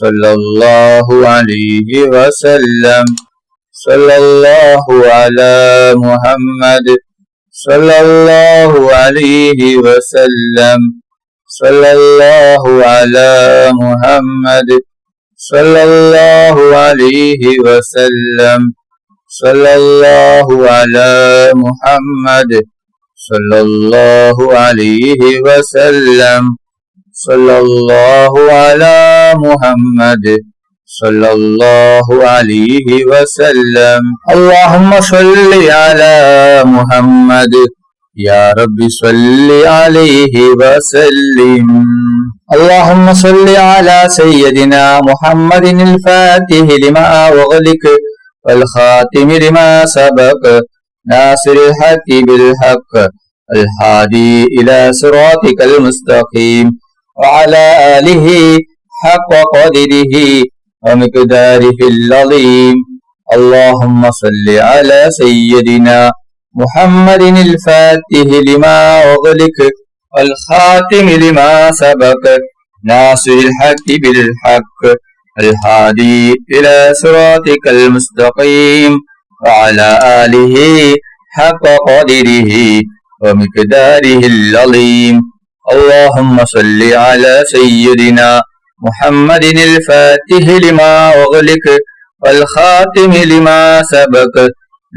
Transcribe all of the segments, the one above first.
صلى الله عليه وسلم. صلى الله على محمد صلى الله عليه وسلم. صلى الله على محمد صلى الله عليه وسلم. صلى الله على محمد صلى الله عليه وسلم. صلى الله على محمد صلى الله عليه وسلم. اللهم صل على محمد يا رب صل عليه وسلم. اللهم صل على سيدنا محمد الفاتح لما أغلق والخاتم لما سبق ناصر الحق بالحق الهادي إلى صراطك المستقيم وعلى آله حق قدره ومقداره العظيم. اللهم صل على سيدنا محمد الفاتح لما أغلق والخاتم لما سبق ناصر الحق بالحق الهادي إلى صراطك المستقيم وعلى آله حق قدره ومقداره العظيم. اللهم صل على سيدنا محمد الفاتح لما أغلق والخاتم لما سبق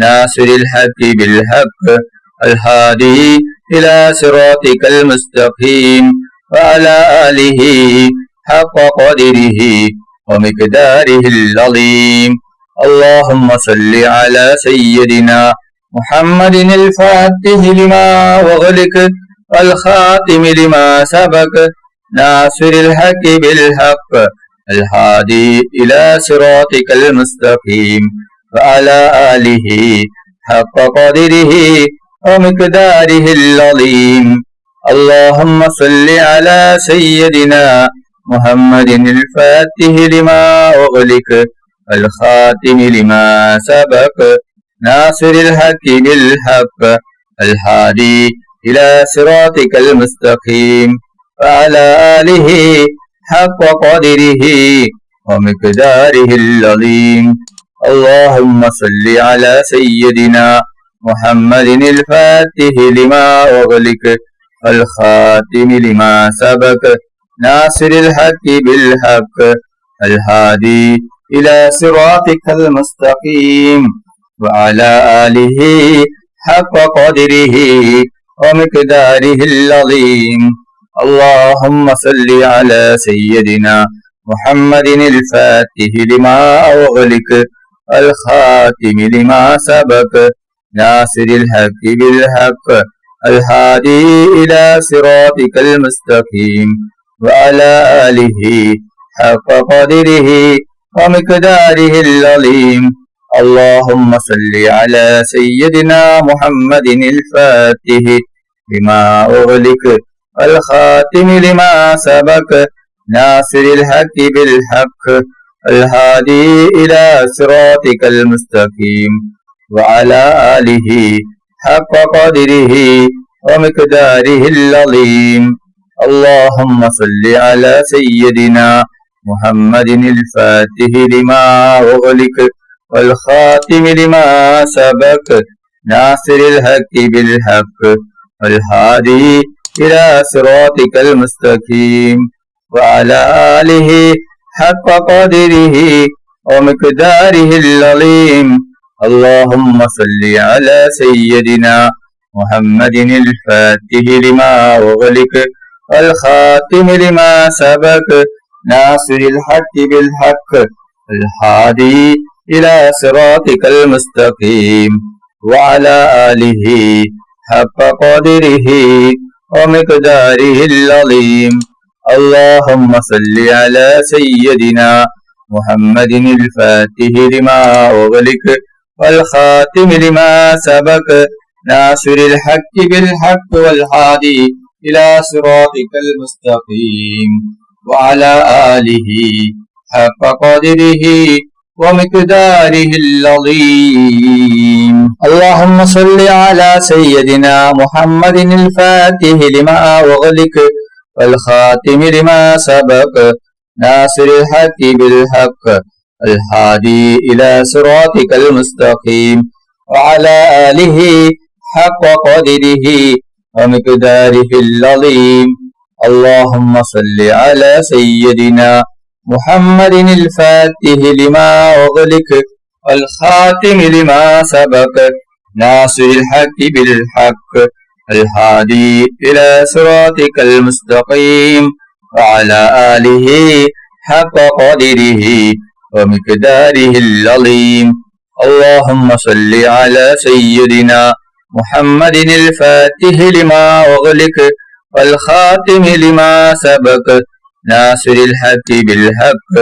ناصر الحق بالحق الهادي إلى صراطك المستقيم وعلى آله حق قدره ومقداره العظيم. اللهم صل على سيدنا محمد الفاتح لما أغلق والخاتم لما سبق ناصر الحق بالحق الهادي إلى صراطك المستقيم وعلى آله حق قدره ومقداره العظيم. اللهم صل على سيدنا محمد الفاتح لما أغلق والخاتم لما سبق ناصر الحق بالحق الهادي إلى صراطك المستقيم وعلى آله حق قدره ومقداره العظيم. اللهم صل على سيدنا محمد الفاتح لما أغلق والخاتم لما سبق ناصر الحق بالحق الهادي إلى صراطك المستقيم وعلى آله حق قدره ومقداره العظيم. اللهم صل على سيدنا محمد الفاتح لما أغلق والخاتم لما سبق ناصر الحق بالحق الهادي إلى صراطك المستقيم وعلى آله حق قدره ومقداره العظيم. اللهم صل على سيدنا محمد الفاتح لما أغلق والخاتم لما سبق ناصر الحق بالحق الهادي إلى صراطك المستقيم وعلى آله حق قدره ومقداره العظيم. اللهم صل على سيدنا محمد الفاتح لما أغلق والخاتم لما سبق ناصر الحق بالحق والهادي إلى صراطك المستقيم وعلى آله حق قدره ومقداره العظيم. اللهم صل على سيدنا محمد الفاتح لما أغلق والخاتم لما سبق ناصر الحق بالحق الهادي إلى صراطك المستقيم وعلى آله حق قدره ومقداره العظيم. اللهم صل على سيدنا محمد الفاتح لما أغلق والخاتم لما سبق ناصر الحق بالحق والهادي إلى صراطك المستقيم وعلى آله حق قدره ومقداره العظيم. اللهم صل على سيدنا محمد الفاتح لما أغلق والخاتم لما سبق ناصر الحق بالحق الهادي إلى صراطك المستقيم وعلى آله حق قدره ومقداره العظيم. اللهم صل على سيدنا محمد الفاتح لما أغلق والخاتم لما سبق ناصر الحق بالحق الهادي إلى صراطك المستقيم وعلى آله حق قدره ومقداره العظيم. اللهم صل على سيدنا محمد الفاتح لما أغلق والخاتم لما سبق ناصر الحق بالحق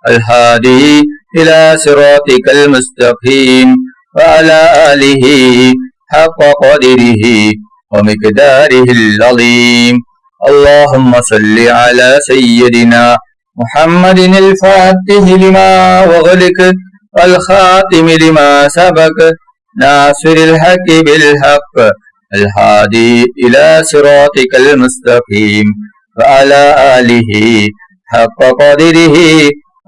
الهادي إلى صراطك المستقيم وعلى آله حق قدره ومقداره العظيم. اللهم صل على سيدنا محمد الفاتح لما أغلق والخاتم لما سبق ناصر الحق بالحق الهادي إلى صراطك المستقيم وعلى آله حق قدره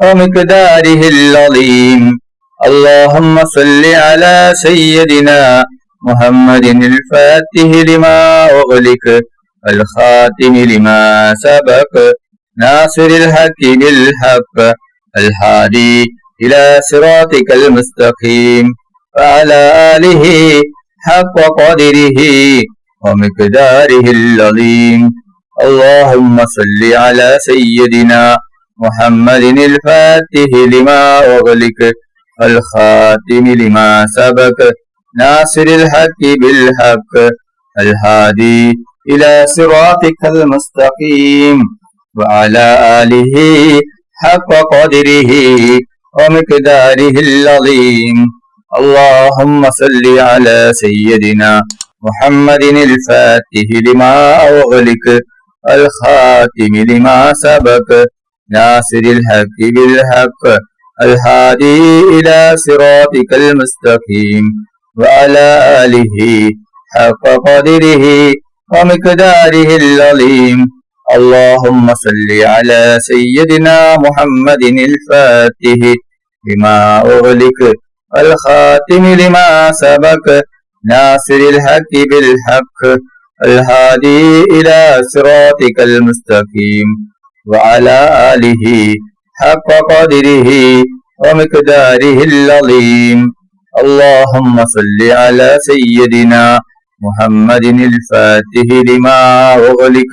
ومقداره العظيم. اللهم صل على سيدنا محمد الفاتح لما أغلق الخاتم لما سبق ناصر الحق بالحق الهادي إلى صراطك المستقيم وعلى آله حق قدره ومقداره العظيم. اللهم صل على سيدنا محمد الفاتح لما أغلق الخاتم لما سبق ناصر الحق بالحق الهادي إلى صراطك المستقيم وعلى آله حق قدره ومقداره العظيم. اللهم صل على سيدنا محمد الفاتح لما أغلق الخاتم لما سبق ناصر الحق بالحق الهادي إلى صراطك المستقيم وعلى آله حق قدره ومقداره العظيم. اللهم صل على سيدنا محمد الفاتح لما أغلق الخاتم لما سبق ناصر الحق بالحق الهادي إلى صراطك المستقيم وعلى آله حق قدره ومقداره العظيم. اللهم صل على سيدنا محمد الفاتح لما أغلق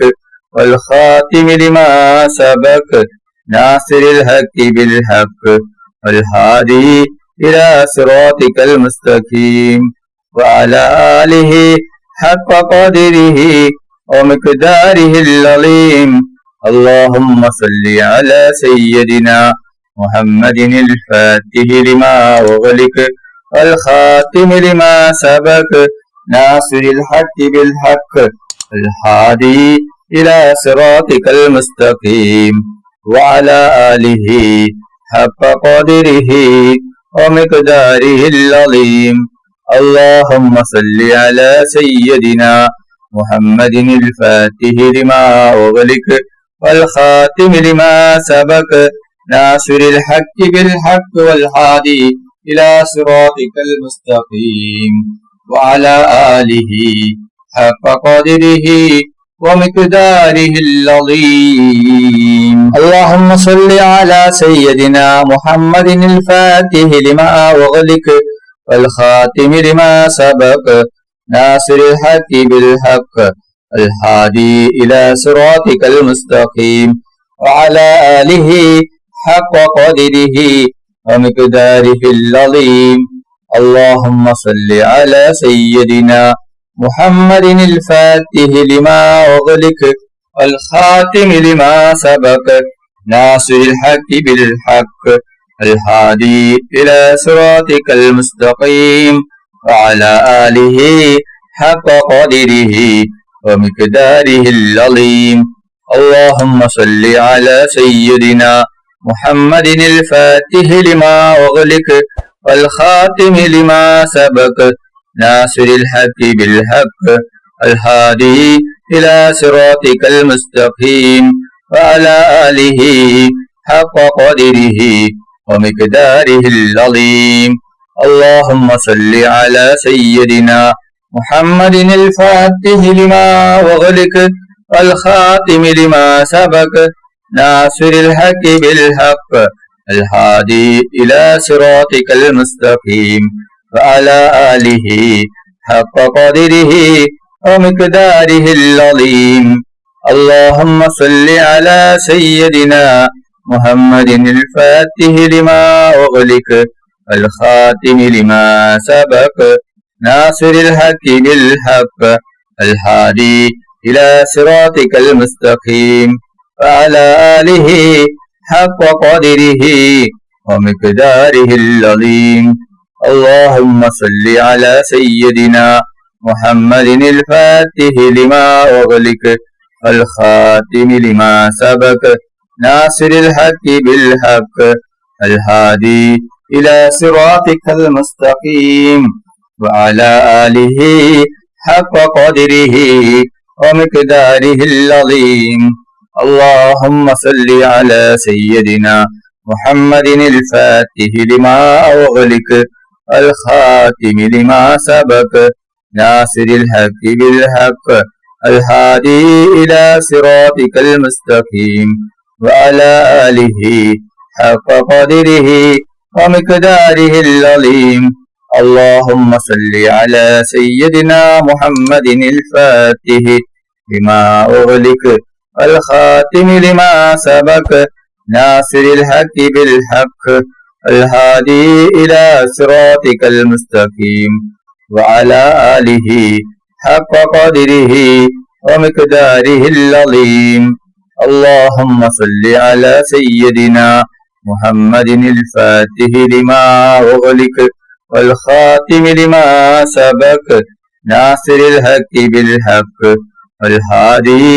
والخاتم لما سبق ناصر الحق بالحق والهادي إلى صراطك المستقيم وعلى آله حق قدره ومقداره العظيم. اللهم صل على سيدنا محمد الفاتح لما أغلق والخاتم لما سبق ناصر الحق بالحق الهادي إلى صراطك المستقيم وعلى آله حق قدره ومقداره العظيم. اللهم صل على سيدنا محمد الفاتح لما أغلق والخاتم لما سبق ناصر الحق بالحق والهادي إلى صراطك المستقيم وعلى آله حق قدره ومقداره العظيم. اللهم صل على سيدنا محمد الفاتح لما أغلق والخاتم لما سبق ناصر الحق بالحق الهادي إلى صراطك المستقيم وعلى آله حق قدره ومقداره العظيم. اللهم صل على سيدنا محمد الفاتح لما أغلق والخاتم لما سبق ناصر الحق بالحق الهادي إلى صراطك المستقيم وعلى آله حق قدره ومقداره العظيم. اللهم صل على سيدنا محمد الفاتح لما أغلق والخاتم لما سبق ناصر الحق بالحق الهادي إلى صراطك المستقيم وعلى آله حق قدره ومقداره العظيم. اللهم صل على سيدنا محمد الفاتح لما أغلق والخاتم لما سبق ناصر الحق بالحق الهادي إلى صراطك المستقيم وعلى آله حق قدره ومقداره العظيم. اللهم صل على سيدنا محمد الفاتح لما أغلق الخاتم لما سبق ناصر الحق بالحق الهادي إلى صراطك المستقيم وعلى آله حق قدره ومقداره العظيم. اللهم صل على سيدنا محمد الفاتح لما أغلق الخاتم لما سبق ناصر الحق بالحق الهادي إلى صراطك المستقيم وعلى آله حق قدره ومقداره العظيم. اللهم صل على سيدنا محمد الفاتح لما أغلق الخاتم لما سبق ناصر الحق بالحق الهادي إلى صراطك المستقيم وعلى آله حق قدره ومقداره العظيم. اللهم صل على سيدنا محمد الفاتح لما أغلق الخاتم لما سبق ناصر الحق بالحق الهادي إلى صراطك المستقيم وعلى آله حق قدره ومقداره العظيم. اللهم صل على سيدنا محمد الفاتح لما أغلق والخاتم لما سبق ناصر الحق بالحق والهادي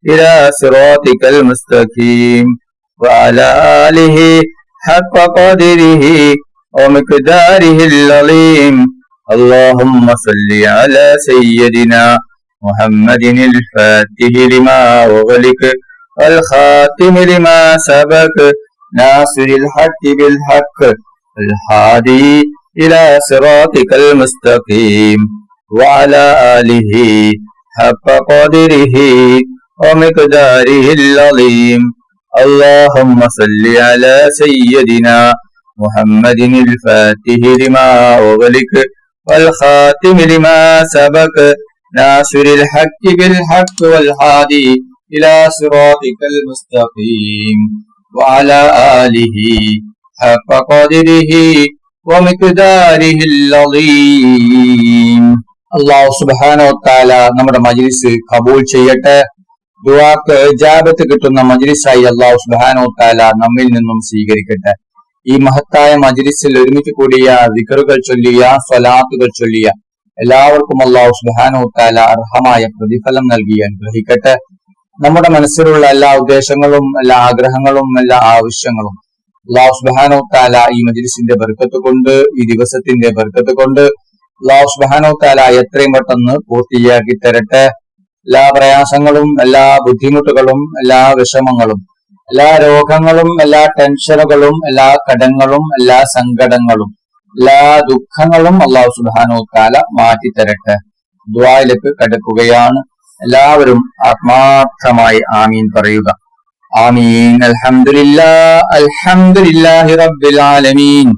إلى صراطك المستقيم وعلى آله حق قدره ومقداره العظيم. اللهم صل على سيدنا محمد الفاتح لما أغلق والخاتم لما سبق ناصر الحق بالحق الهادي إلى صراطك المستقيم وعلى آله حق قدره ومقداره العظيم. اللهم صل على سيدنا محمد الفاتح لما أغلق والخاتم لما سبق ناصر الحق بالحق والهادي إلى صراطك المستقيم وعلى آله حق قدره ومقداره العظيم. അല്ലാഹു സുബ്ഹാനഹു വ തആല നമ്മുടെ മജ്ലിസ് കബൂൽ ചെയ്യട്ടെ. ദുആക്ക് ഇജാബത്ത് കിട്ടുന്ന മജ്ലിസായി അല്ലാഹു സുബ്ഹാനഹു വ തആല നമ്മിൽ നിന്നും സ്വീകരിക്കട്ടെ. ഈ മഹത്തായ മജ്ലിസിൽ ഒരുമിച്ച് കൂടിയ ദിക്റുകൾ ചൊല്ലിയ സ്വലാത്തുകൾ ചൊല്ലിയ എല്ലാവർക്കും അല്ലാഹു സുബ്ഹാനഹു വ തആല അർഹമായ പ്രതിഫലം നൽകി അനുഗ്രഹിക്കട്ടെ. നമ്മുടെ മനസ്സിലുള്ള എല്ലാ ഉദ്ദേശങ്ങളും എല്ലാ ആഗ്രഹങ്ങളും എല്ലാ ആവശ്യങ്ങളും അല്ലാഹു സുബ്ഹാനഹു വ തആല ഈ മജ്ലിസിന്റെ ബർക്കത്ത് കൊണ്ട് ഈ ദിവസത്തിന്റെ ബർക്കത്ത് കൊണ്ട് അല്ലാഹു സുബ്ഹാനഹു വ തആല എത്രയും പെട്ടെന്ന് പൂർത്തിയാക്കി തരട്ടെ. എല്ലാ പ്രയാസങ്ങളും എല്ലാ ബുദ്ധിമുട്ടുകളും എല്ലാ വിഷമങ്ങളും എല്ലാ രോഗങ്ങളും എല്ലാ ടെൻഷനുകളും എല്ലാ കടങ്ങളും എല്ലാ സങ്കടങ്ങളും എല്ലാ ദുഃഖങ്ങളും അല്ലാഹു സുബ്ഹാനഹു വ തആല മാറ്റി തരട്ടെ. ദുആയിലേക്ക് കടക്കുകയാണ്. എല്ലാവരും ആത്മാർത്ഥമായി ആമീൻ പറയുക. ആമീൻ. അൽഹംദുലില്ലാഹി റബ്ബിൽ ആലമീൻ.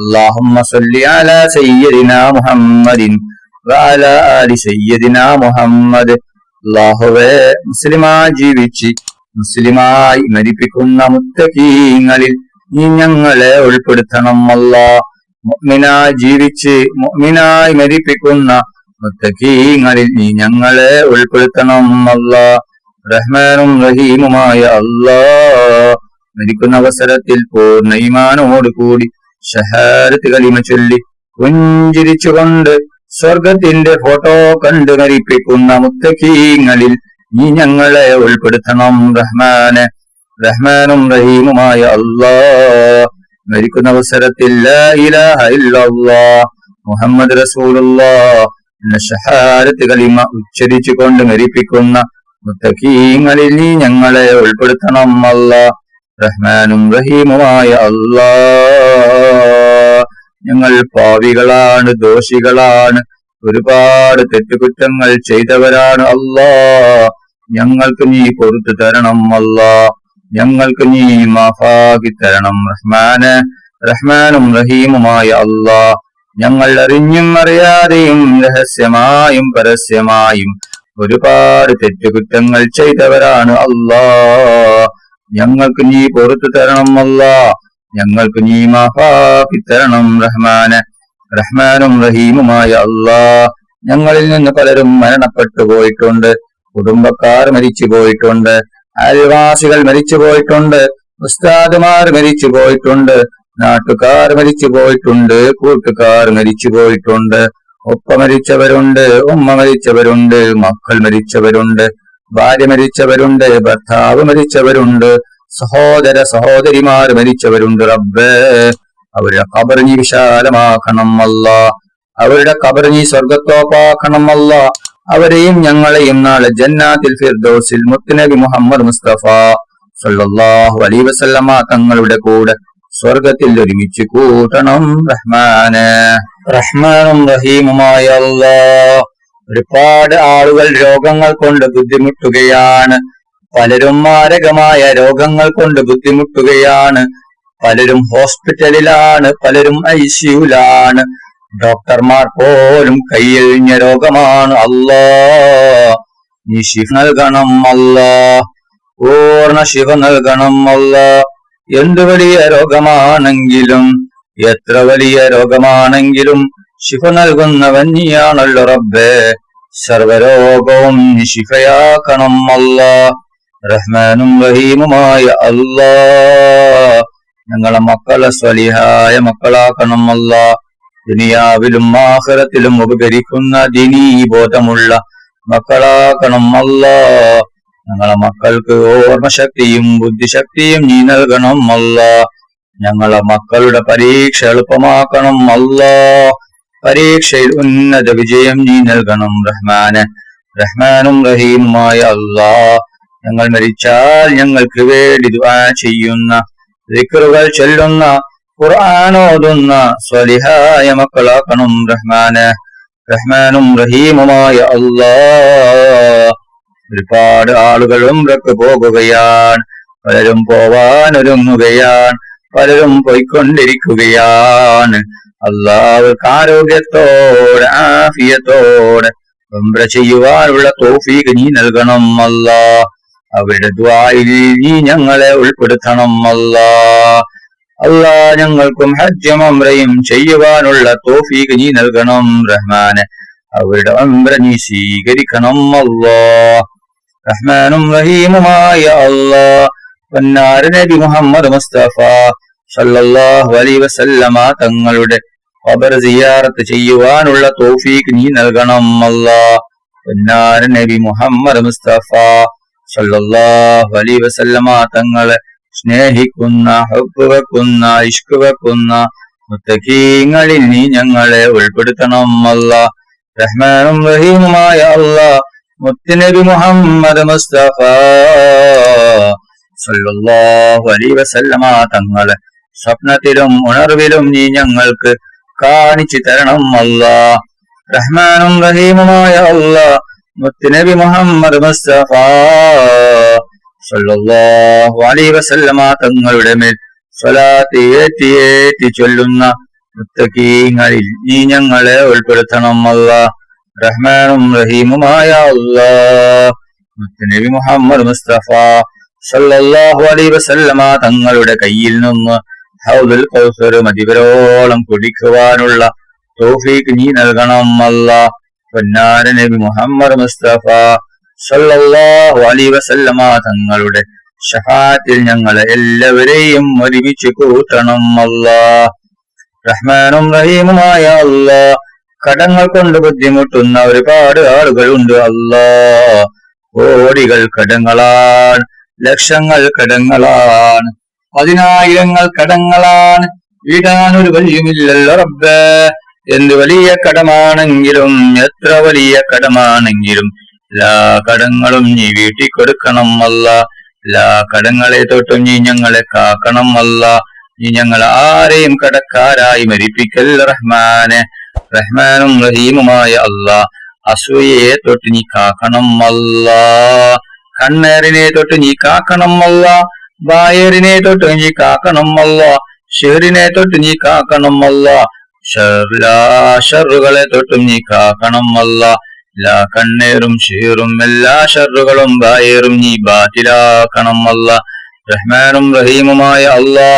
اللهم صل على سيدنا محمد وعلى آل سيدنا محمد. അല്ലാഹുവേ, മുസ്ലിമായി ജീവിച്ച് മുസ്ലിമായി മരിപ്പിക്കുന്ന മുത്തഖീങ്ങളിൽ നീ ഞങ്ങളെ ഉൾപ്പെടുത്തണം അല്ലാഹ്. മുഅ്മിനായി ജീവിച്ച് മുഅ്മിനായി മരിപ്പിക്കുന്ന മുത്തഖീങ്ങളിൽ നീ ഞങ്ങളെ ഉൾപ്പെടുത്തണം അല്ലാഹ്. റഹ്മാനും റഹീമുമായ അല്ലാഹ്, മരിക്കുന്ന അവസരത്തിൽ പൂർണ്ണ ഈമാനോട് കൂടി ഷഹാദത്ത് കലിമ ചൊല്ലി പുഞ്ചിരിച്ചുകൊണ്ട് സ്വർഗത്തിന്റെ ഫോട്ടോ കണ്ട് മരിപ്പിക്കുന്ന മുത്തഖീങ്ങളിൽ നീ ഞങ്ങളെ ഉൾപ്പെടുത്തണം റഹ്മാനെ. റഹ്മാനും റഹീമുമായ അല്ലാഹ്, മരിക്കുന്ന അവസരത്തിൽ ലാ ഇലാഹ ഇല്ലല്ലാഹ് മുഹമ്മദ് റസൂലുള്ളാഹ് എന്ന ഷഹാദത്ത് കലിമ ഉച്ചരിച്ചുകൊണ്ട് മരിപ്പിക്കുന്ന മുത്തഖീങ്ങളിൽ നീ ഞങ്ങളെ ഉൾപ്പെടുത്തണം അല്ലാഹ്. റഹ്മാനും റഹീമുമായ അല്ലാ, ഞങ്ങൾ പാപികളാണ്, ദോഷികളാണ്, ഒരുപാട് തെറ്റുകുറ്റങ്ങൾ ചെയ്തവരാണ് അല്ലാ. ഞങ്ങൾക്ക് നീ പൊറുത്തു തരണം അല്ലാ, ഞങ്ങൾക്ക് നീ മാഫാക്കി തരണം റഹ്മാന്. റഹ്മാനും റഹീമുമായ അല്ലാ, ഞങ്ങൾ അറിഞ്ഞും അറിയാതെയും രഹസ്യമായും പരസ്യമായും ഒരുപാട് തെറ്റുകുറ്റങ്ങൾ ചെയ്തവരാണ് അല്ലാ. ഞങ്ങൾക്ക് നീ പൊറുത്തു തരണം അല്ലാ, ഞങ്ങൾക്ക് നീ മാഫാക്കി തരണം റഹ്മാന്. റഹ്മാനും റഹീമുമായ അല്ലാ, ഞങ്ങളിൽ നിന്ന് പലരും മരണപ്പെട്ടു പോയിട്ടുണ്ട്, കുടുംബക്കാർ മരിച്ചു പോയിട്ടുണ്ട്, അയൽവാസികൾ മരിച്ചു പോയിട്ടുണ്ട്, ഉസ്താദുമാർ മരിച്ചു പോയിട്ടുണ്ട്, നാട്ടുകാർ മരിച്ചു പോയിട്ടുണ്ട്, കൂട്ടുകാർ മരിച്ചു പോയിട്ടുണ്ട്, ഉപ്പ മരിച്ചവരുണ്ട്, ഉമ്മ മരിച്ചവരുണ്ട്, മക്കൾ മരിച്ചവരുണ്ട്, ഭാര്യ മരിച്ചവരുണ്ട്, ഭർത്താവ് മരിച്ചവരുണ്ട്, സഹോദര സഹോദരിമാർ മരിച്ചവരുണ്ട്. റബ്ബേ, അവരുടെ ഖബർ നീ വിശാലമാക്കണം അല്ലാ, അവരുടെ ഖബർ നീ സ്വർഗത്തോപ്പാക്കണം അല്ലാ. അവരെയും ഞങ്ങളെയും നാളെ ജന്നാത്തിൽ ഫിർദൗസിൽ മുത്തുനബി മുഹമ്മദ് മുസ്തഫ സല്ലല്ലാഹു അലൈഹി വസല്ലമ തങ്ങളുടെ കൂടെ സ്വർഗത്തിൽ ഒരുമിച്ച് കൂട്ടണം റഹ്മാന്. റഹ്മാനും റഹീമുമായ അല്ലാ, ഒരുപാട് ആളുകൾ രോഗങ്ങൾ കൊണ്ട് ബുദ്ധിമുട്ടുകയാണ്, പലരും മാരകമായ രോഗങ്ങൾ കൊണ്ട് ബുദ്ധിമുട്ടുകയാണ്, പലരും ഹോസ്പിറ്റലിലാണ്, പലരും ഐസിയുലാണ്, ഡോക്ടർമാർ പോലും കൈയൊഴിഞ്ഞ രോഗമാണ് അല്ലാ. നീ ശിഫ നൽകണം അല്ലാ, പൂർണ്ണ ശിഫ നൽകണം അല്ലാ. എന്തു വലിയ രോഗമാണെങ്കിലും എത്ര വലിയ രോഗമാണെങ്കിലും ശിഫ നൽകുന്നവൻ നീയാണല്ലോ റബ്ബേ. സർവരോഗവും നീ ശിഫയാക്കണം അല്ലാ. റഹ്മാനും റഹീമുമായ അല്ലാ, ഞങ്ങളെ മക്കളെ സ്വലിഹായ മക്കളാക്കണം അല്ലാ. ദുനിയാവിലും ആഖിറത്തിലും ഉപകരിക്കുന്ന ദീനീ ബോധമുള്ള മക്കളാക്കണം അല്ലാ. ഞങ്ങളെ മക്കൾക്ക് ഓർമ്മശക്തിയും ബുദ്ധിശക്തിയും നീ നൽകണം അല്ലാ. ഞങ്ങളെ മക്കളുടെ പരീക്ഷ എളുപ്പമാക്കണം അല്ലാ. പരീക്ഷയിൽ ഉന്നത വിജയം നീ നൽകണം റഹ്മാന്. റഹ്മാനും റഹീമുമായ അല്ലാ, ഞങ്ങൾ മരിച്ചാൽ ഞങ്ങൾക്ക് വേണ്ടി ദുആ ചെയ്യുന്ന, ദിക്റുകൾ ചൊല്ലുന്ന, ഖുർആൻ ഓതുന്ന സ്വലിഹായ മക്കളാക്കണം റഹ്മാന്. റഹ്മാനും റഹീമുമായ അല്ലാ, ഒരുപാട് ആളുകൾ ഉംറക്ക് പോകുകയാണ്, പലരും പോവാൻ ഒരുങ്ങുകയാണ്, പലരും പോയിക്കൊണ്ടിരിക്കുകയാണ്. അല്ലാഹുവിന്റെ ആരോഗ്യത്തോടെ ആഫിയത്തോടെ ഉംറ ചെയ്യുവാനുള്ള തൗഫീഖ് നീ നൽകണം അല്ലാ. അവരുടെ ദുആയിൽ നീ ഞങ്ങളെ ഉൾപ്പെടുത്തണം അല്ലാ. അല്ലാ, ഞങ്ങൾക്കും ഹജ്ജും ഉംറയും ചെയ്യുവാനുള്ള തൗഫീഖ് നീ നൽകണം റഹ്മാനെ. അവരുടെ ഉംറ നീ സ്വീകരിക്കണം അല്ലാ. റഹ്മാനും റഹീമുമായ അല്ലാ, പൊന്നാര നബി മുഹമ്മദ് മുസ്തഫ സല്ലല്ലാഹു അലൈഹി വസല്ലമ തങ്ങളുടെ ഖബർ സിയാറത്ത് ചെയ്യുവാനുള്ള തൗഫീഖ് നീ നൽകണം അല്ലാ. പൊന്നാര നബി മുഹമ്മദ് മുസ്തഫ സല്ലല്ലാഹു അലൈഹി വസല്ലമ തങ്ങളെ സ്നേഹിക്കുന്ന, ഹബ്ബ് വെക്കുന്ന, ഇഷ്ക് വെക്കുന്ന മുത്തഖീങ്ങളിൽ നീ ഞങ്ങളെ ഉൾപ്പെടുത്തണം അല്ലാ. റഹ്മാനും റഹീമുമായ അല്ലാ, മുത്തുനബി മുഹമ്മദ് മുസ്തഫ സല്ലല്ലാഹു അലൈഹി വസല്ലമ തങ്ങളെ സ്വപ്നത്തിലും ഉണർവിലും നീ ഞങ്ങൾക്ക് കാണിച്ചു തരണം അല്ലാ. റഹ്മാനും റഹീമുമായ അല്ലാ, മുത്തുനബി മുഹമ്മദ് മുസ്തഫ സല്ലല്ലാഹു അലൈഹി വസല്ലമ തങ്ങളുടെ മേൽ സ്വലാത്ത് ഏറ്റി ചൊല്ലുന്ന മുത്തഖീങ്ങളിൽ നീ ഞങ്ങളെ ഉൾപ്പെടുത്തണം അല്ലാ. റഹ്മാനും റഹീമുമായ അല്ലാ, മുത്തുനബി മുഹമ്മദ് മുസ്തഫ സല്ലല്ലാഹു അലൈഹി വസല്ലമ തങ്ങളുടെ കയ്യിൽ നിന്ന് ഹൗദുൽ കൗസർ മതിവരോളം കുടിക്കുവാനുള്ള തൗഫീഖ് നീ നൽകണം അല്ലാ. പൊന്നാര നബി മുഹമ്മദ് മുസ്തഫ സല്ലല്ലാഹു അലൈഹി വസല്ലമ തങ്ങളുടെ ശഫാഅത്തിൽ ഞങ്ങളെ എല്ലാവരെയും ഒരുമിച്ച് കൂട്ടണം അല്ലാ. റഹ്മാനും റഹീമുമായ അല്ലാ, കടങ്ങൾ കൊണ്ട് ബുദ്ധിമുട്ടുന്ന ഒരുപാട് ആളുകളുണ്ട് അല്ലാ. കോടികൾ കടങ്ങളാണ്, ലക്ഷങ്ങൾ കടങ്ങളാണ്, പതിനായിരങ്ങൾ കടങ്ങളാണ്, വീടാനൊരു വഴിയുമില്ലല്ലോ റബ്ബേ. എന്ത് വലിയ കടമാണെങ്കിലും എത്ര വലിയ കടമാണെങ്കിലും എല്ലാ കടങ്ങളും നീ വീട്ടിക്കൊടുക്കണം അല്ലാ. എല്ലാ കടങ്ങളെ തൊട്ടും നീ ഞങ്ങളെ കാക്കണം അല്ല. നീ ഞങ്ങൾ ആരെയും കടക്കാരായി മരിപ്പിക്കൽ റഹ്മാനെ. റഹ്മാനും റഹീമുമായ അല്ലാ, അസൂയയെ തൊട്ട് നീ കാക്കണം അല്ല. കണ്ണേറിനെ തൊട്ട് നീ കാക്കണം അല്ല. ബായറിനെ തൊട്ട് നീ കാക്കണം അല്ല. ഷെറിനെ തൊട്ട് നീ കാക്കണം അല്ല. ഷറുകളെ തൊട്ടും നീ കാക്കണം അല്ല. എല്ലാ കണ്ണേറും ഷീറും എല്ലാ ഷറുകളും ബായറും നീ ബാത്തിലാക്കണം അല്ല. റഹ്മാനും റഹീമുമായ അല്ലാ,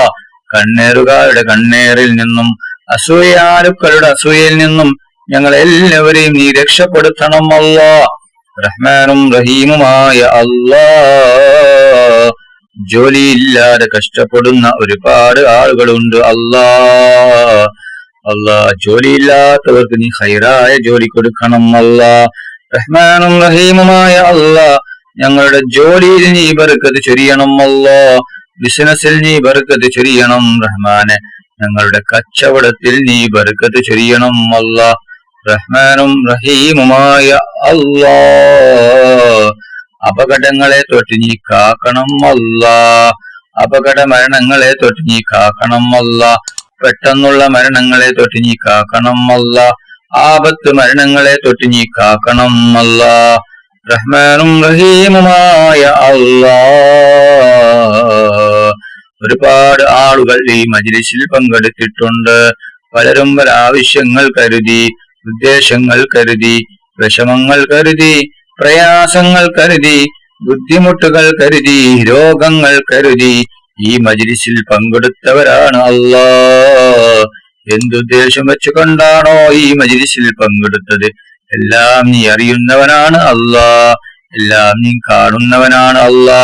കണ്ണേറുകാരുടെ കണ്ണേറിൽ നിന്നും അസൂയാലുക്കളുടെ അസൂയയിൽ നിന്നും ഞങ്ങളെല്ലാവരെയും നീ രക്ഷപ്പെടുത്തണം അല്ലാ. റഹ്മാനും റഹീമുമായ അല്ലാ, ജോലിയില്ലാതെ കഷ്ടപ്പെടുന്ന ഒരുപാട് ആളുകളുണ്ട് അല്ലാ. അല്ലാ, ജോലിയില്ലാത്തവർക്ക് നീ ഖൈറായ ജോലി കൊടുക്കണം അല്ലാ. റഹ്മാനും റഹീമുമായ അല്ലാ, ഞങ്ങളുടെ ജോലിയിൽ നീ ബർക്കത്ത് ചൊരിയണം അല്ലാ. ബിസിനസ്സിൽ നീ ബർക്കത്ത് ചൊരിയണം റഹ്മാനെ. ഞങ്ങളുടെ കച്ചവടത്തിൽ നീ ബർക്കത്ത് ചൊരിയണം അല്ലാ. റഹ്മാനും റഹീമുമായ അല്ലാ, അപകടങ്ങളെ തൊട്ട് നീ കാക്കണം അല്ലാ. അപകട മരണങ്ങളെ തൊട്ട് നീ കാക്കണം അല്ലാ. പെട്ടെന്നുള്ള മരണങ്ങളെ തൊട്ട് നീ കാക്കണം അല്ലാ. ആപത്ത് മരണങ്ങളെ തൊട്ട് നീ കാക്കണം അല്ലാ. റഹ്മാനും റഹീമുമായ അല്ലാ, ഒരുപാട് ആളുകൾ ഈ മജ്‌ലിസിൽ പങ്കെടുത്തിട്ടുണ്ട്. പലരും പല ആവശ്യങ്ങൾ കരുതി, ഉദ്ദേശങ്ങൾ കരുതി, വിഷമങ്ങൾ കരുതി, പ്രയാസങ്ങൾ കരുതി, ബുദ്ധിമുട്ടുകൾ കരുതി, രോഗങ്ങൾ കരുതി ഈ മജ്‌ലിസിൽ പങ്കെടുത്തവരാണ് അല്ലാ. എന്തുദ്ദേശം വെച്ചു കൊണ്ടാണോ ഈ മജ്‌ലിസിൽ പങ്കെടുത്തത്? എല്ലാം നീ അറിയുന്നവനാണ് അല്ലാ. എല്ലാം നീ കാണുന്നവനാണ് അല്ലാ.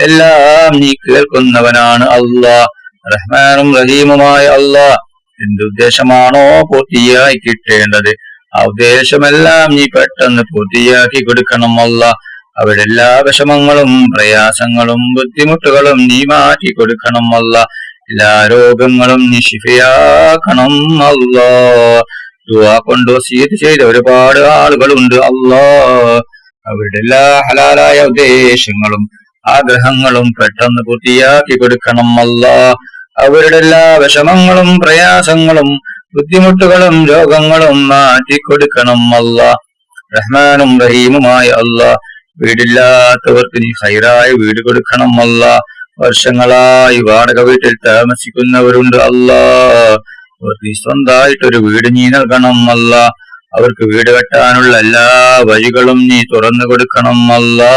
എല്ലാം നീ കേൾക്കുന്നവനാണ് അല്ലാ. റഹ്മാനും റഹീമുമായ അല്ലാ, എന്തുദ്ദേശമാണോ പൂർത്തിയായി കിട്ടേണ്ടത് ആ ഉദ്ദേശമെല്ലാം നീ പെട്ടെന്ന് പൂർത്തിയാക്കി കൊടുക്കണം അല്ലാ. അവിടെ എല്ലാ വിഷമങ്ങളും പ്രയാസങ്ങളും ബുദ്ധിമുട്ടുകളും നീ മാറ്റി കൊടുക്കണം അല്ലാ. എല്ലാ രോഗങ്ങളും നീ ശിഫയാക്കണം അല്ലാ. ദുആ കൊണ്ട് വസിയത്ത് ചെയ്ത ഒരുപാട് ആളുകളുണ്ട് അല്ലാ. അവരുടെ എല്ലാ ഹലാലായ ഉദ്ദേശങ്ങളും ആഗ്രഹങ്ങളും പെട്ടെന്ന് പൂർത്തിയാക്കി കൊടുക്കണം അല്ലാ. അവരുടെ എല്ലാ വിഷമങ്ങളും പ്രയാസങ്ങളും ബുദ്ധിമുട്ടുകളും രോഗങ്ങളും മാറ്റി കൊടുക്കണം അല്ലാ. റഹ്മാനും റഹീമുമായ അല്ലാ, വീടില്ലാത്തവർക്ക് നീ ഖൈറായ വീട് കൊടുക്കണം അല്ലാ. വർഷങ്ങളായി വാടക വീട്ടിൽ താമസിക്കുന്നവരുണ്ട് അല്ലാ. അവർക്ക് സ്വന്തമായിട്ടൊരു വീട് നീ നൽകണം അല്ലാ. അവർക്ക് വീട് കെട്ടാനുള്ള എല്ലാ വഴികളും നീ തുറന്നു കൊടുക്കണം അല്ലാ.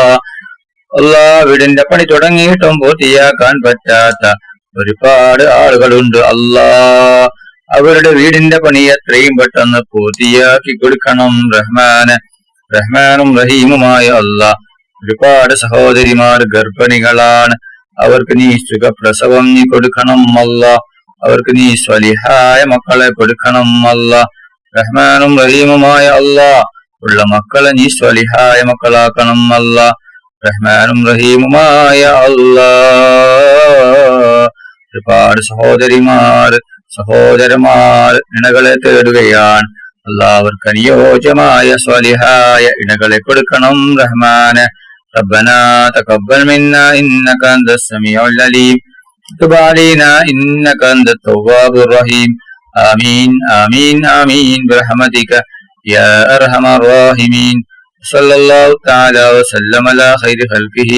അല്ലാ, വീടിന്റെ പണി തുടങ്ങിയിട്ടും പൂർത്തിയാക്കാൻ പറ്റാത്ത ഒരുപാട് ആളുകളുണ്ട് അല്ലാ. അവരുടെ വീടിന്റെ പണി എത്രയും പെട്ടെന്ന് പൂർത്തിയാക്കി കൊടുക്കണം റഹ്മാന്. റഹ്മാനും റഹീമുമായ അല്ലാ, ഒരുപാട് സഹോദരിമാർ ഗർഭിണികളാണ്. അവർക്ക് നീ സുഖപ്രസവം നീ കൊടുക്കണം അല്ലാ. അവർക്ക് നീ സ്വലിഹായ മക്കളെ കൊടുക്കണം അല്ലാ. റഹ്മാനും റഹീമുമായ അല്ലാ, ഉള്ള മക്കളെ നീ സ്വലിഹായ മക്കളാക്കണം അല്ലാ. റഹ്മാനും റഹീമുമായ അല്ലാ, ഒരുപാട് സഹോദരന്മാർ ഇണകളെ തേടുകയാണ് അല്ലാ. അവർക്ക് അനുയോജ്യമായ സ്വലിഹായ ഇണകളെ കൊടുക്കണം റഹ്മാനെ. ربنا تقبل منا إنك أنت السميع العليم تب علينا إنك أنت التواب الرحيم آمين آمين آمين برحمتك يا أرحم الراحمين. صلى الله تعالى وسلم على خير خلقه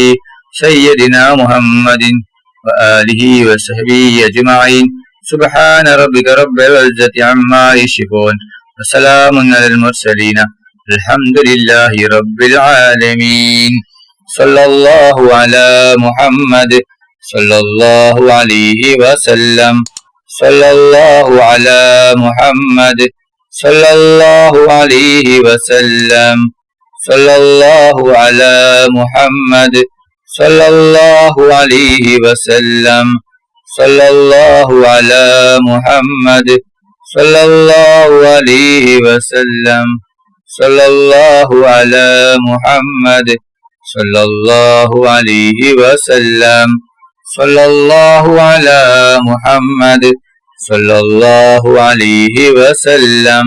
سيدنا محمد وآله وصحبه أجمعين. سبحان ربك رب العزة عما يصفون وسلام على المرسلين الحمد لله رب العالمين. صلى الله على محمد صلى الله عليه وسلم. صلى الله على محمد صلى الله عليه وسلم. صلى الله على محمد صلى الله عليه وسلم. صلى الله على محمد صلى الله عليه وسلم. صلى الله على محمد صلى الله عليه وسلم. صلى الله على محمد صلى الله عليه وسلم.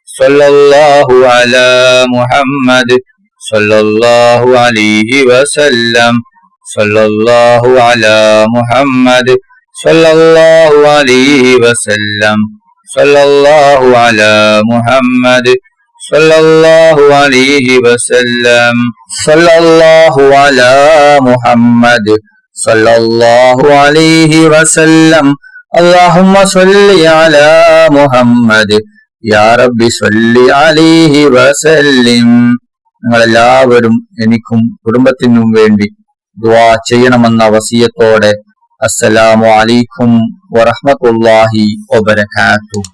صلى الله على محمد صلى الله عليه وسلم. സല്ലല്ലാഹു അലാ മുഹമ്മദ് സല്ലല്ലാഹു അലൈഹി വസല്ലം സല്ലല്ലാഹു അലാ മുഹമ്മദ് സല്ലല്ലാഹു അലൈഹി വസല്ലം സല്ലല്ലാഹു അലാ മുഹമ്മദ് സല്ലല്ലാഹു അലൈഹി വസല്ലം അല്ലാഹുമ്മ സ്വല്ലി അലാ മുഹമ്മദ് യാ റബ്ബി സ്വല്ലി അലൈഹി വസല്ലിം. നിങ്ങളെല്ലാവരും എനിക്കും കുടുംബത്തിനും വേണ്ടി ദുആ ചെയ്യണമെന്ന വസിയത്തോടെ അസ്സലാമു അലൈക്കും വറഹ്മത്തുള്ളാഹി വബറകാതുഹു.